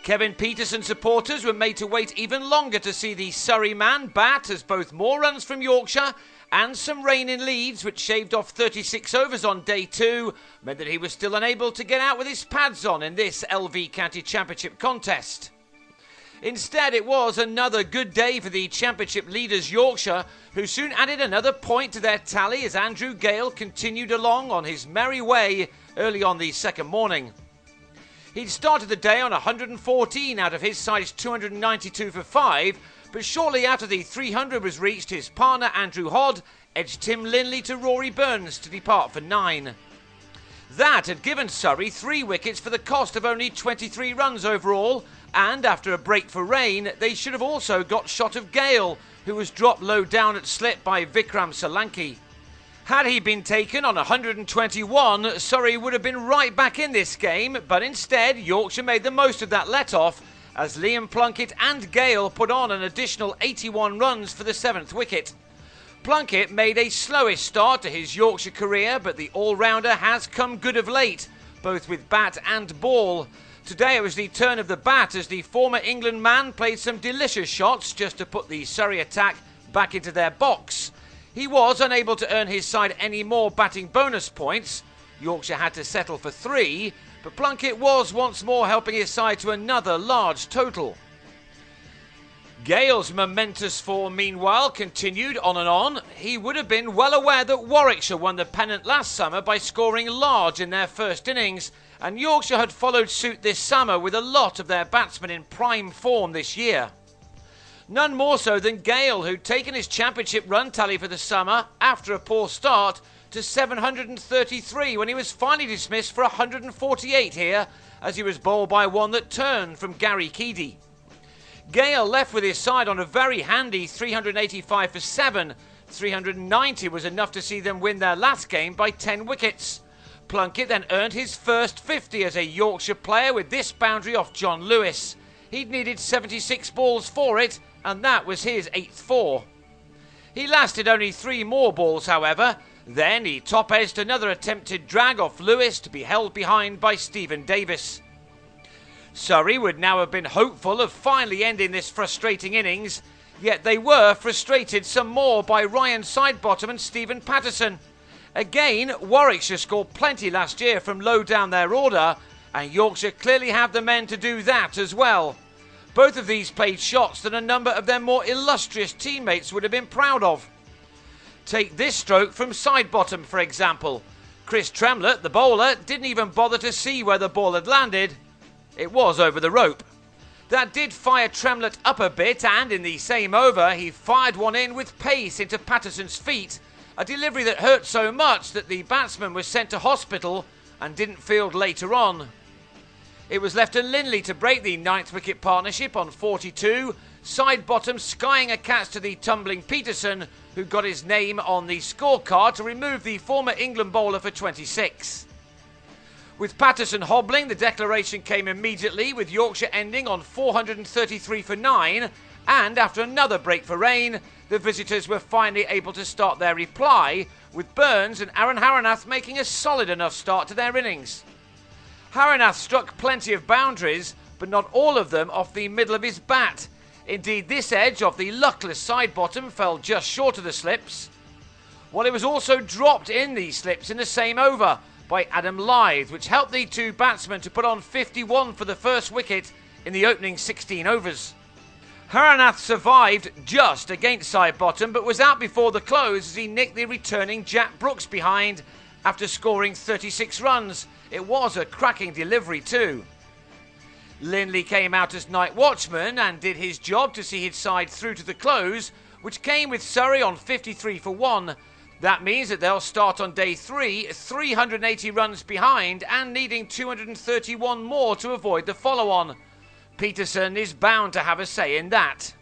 Kevin Peterson supporters were made to wait even longer to see the Surrey man bat, as both more runs from Yorkshire and some rain in Leeds, which shaved off 36 overs on day 2, meant that he was still unable to get out with his pads on in this LV County Championship contest. Instead, it was another good day for the Championship leaders Yorkshire, who soon added another point to their tally as Andrew Gale continued along on his merry way early on the second morning. He'd started the day on 114 out of his side's 292 for 5, but shortly after the 300 was reached, his partner Andrew Hodd edged Tim Linley to Rory Burns to depart for 9. That had given Surrey 3 wickets for the cost of only 23 runs overall, and after a break for rain, they should have also got shot of Gale, who was dropped low down at slip by Vikram Solanki. Had he been taken on 121, Surrey would have been right back in this game, but instead Yorkshire made the most of that let-off as Liam Plunkett and Gale put on an additional 81 runs for the 7th wicket. Plunkett made a slowish start to his Yorkshire career, but the all-rounder has come good of late, both with bat and ball. Today it was the turn of the bat as the former England man played some delicious shots just to put the Surrey attack back into their box. He was unable to earn his side any more batting bonus points. Yorkshire had to settle for 3, but Plunkett was once more helping his side to another large total. Gale's momentous form, meanwhile, continued on and on. He would have been well aware that Warwickshire won the pennant last summer by scoring large in their first innings, and Yorkshire had followed suit this summer with a lot of their batsmen in prime form this year. None more so than Gale, who'd taken his championship run tally for the summer after a poor start to 733 when he was finally dismissed for 148 here, as he was bowled by one that turned from Gary Keady. Gale left with his side on a very handy 385 for 7. 390 was enough to see them win their last game by 10 wickets. Plunkett then earned his first 50 as a Yorkshire player with this boundary off John Lewis. He'd needed 76 balls for it, and that was his 8th 4. He lasted only 3 more balls, however. Then he top-edged another attempted drag off Lewis to be held behind by Stephen Davis. Surrey would now have been hopeful of finally ending this frustrating innings, yet they were frustrated some more by Ryan Sidebottom and Stephen Patterson. Again, Warwickshire scored plenty last year from low down their order, and Yorkshire clearly have the men to do that as well. Both of these played shots that a number of their more illustrious teammates would have been proud of. Take this stroke from Sidebottom, for example. Chris Tremlett, the bowler, didn't even bother to see where the ball had landed. It was over the rope. That did fire Tremlett up a bit, and in the same over he fired one in with pace into Patterson's feet, a delivery that hurt so much that the batsman was sent to hospital and didn't field later on. It was left to Linley to break the 9th wicket partnership on 42, Sidebottom skying a catch to the tumbling Peterson, who got his name on the scorecard to remove the former England bowler for 26. With Patterson hobbling, the declaration came immediately, with Yorkshire ending on 433 for 9, and after another break for rain, the visitors were finally able to start their reply, with Burns and Aaron Haranath making a solid enough start to their innings. Haranath struck plenty of boundaries, but not all of them off the middle of his bat. Indeed, this edge of the luckless Sidebottom fell just short of the slips, while it was also dropped in these slips in the same over by Adam Lyth, which helped the 2 batsmen to put on 51 for the first wicket in the opening 16 overs. Haranath survived just against Sidebottom, but was out before the close as he nicked the returning Jack Brooks behind after scoring 36 runs. It was a cracking delivery too. Linley came out as night watchman and did his job to see his side through to the close, which came with Surrey on 53 for 1. That means that they'll start on day 3, 380 runs behind and needing 231 more to avoid the follow-on. Peterson is bound to have a say in that.